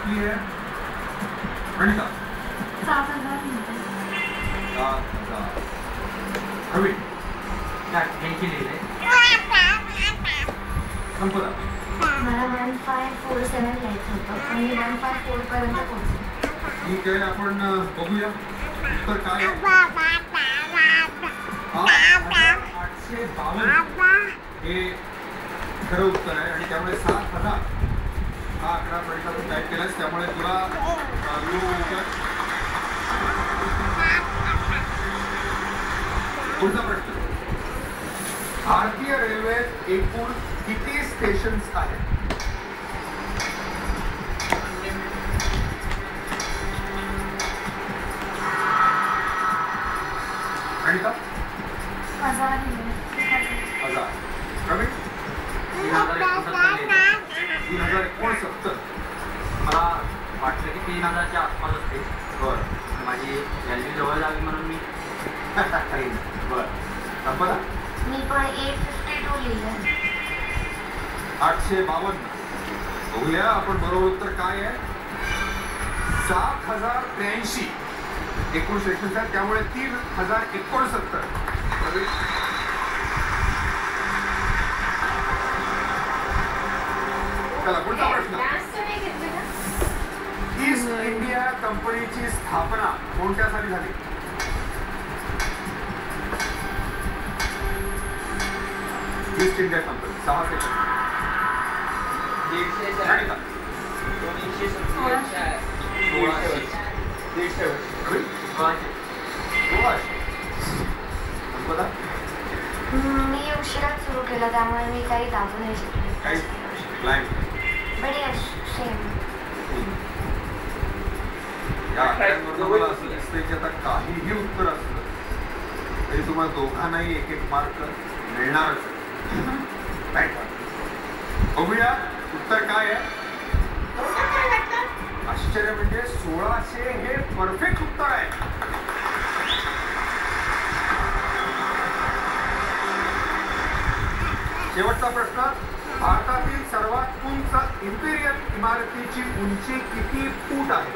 किती आहे अनिता? 7,000 प्रवीण त्यांची लिहिले संपदा मला 1547 लिहायचं होतं आणि 154 पर्यंत पोहोचले. ठीक आहे, आपण बघूया उत्तर काय आहे. 852 हे खरं उत्तर आहे आणि त्यामुळे 7,000 हा आकडा प्रवीणला तू टाईप केलास, त्यामुळे तुला पुढचा प्रश्न. भारतीय रेल्वेत एकूण किती स्टेशन्स आहेत? आणि का 1000 प्रवीण 2069 मला वाटलं की 3000च्या आसपास असते. बरं माझी व्हॅल्यू जवळ जावी म्हणून मी बरं संपदा मी पण 852 लिहिलं. 852. बघूया आपण बरोबर उत्तर काय आहे. 7083 एकूण सेशन्स आहेत, त्यामुळे 3069. चला पुढचा प्रश्न. ईस्ट इंडिया कंपनीची स्थापना कोणत्या साली झाली? East India company 6 second. 16. मी उशिरा सुरू केलं त्यामुळे मी काही दाबू नाही शकले. But yes same. या आकड्यांवरून मला असं दिसतंय की आता काहीही उत्तर असलं तरी तुम्हाला दोघांनाही एक एक मार्क मिळणारच. बघूया उत्तर काय आहे. आश्चर्य म्हणजे 1600 हे परफेक्ट उत्तर आहे. शेवटचा प्रश्न. भारतातील सर्वात उंच इम्पेरियल इमारतीची उंची किती फूट आहे?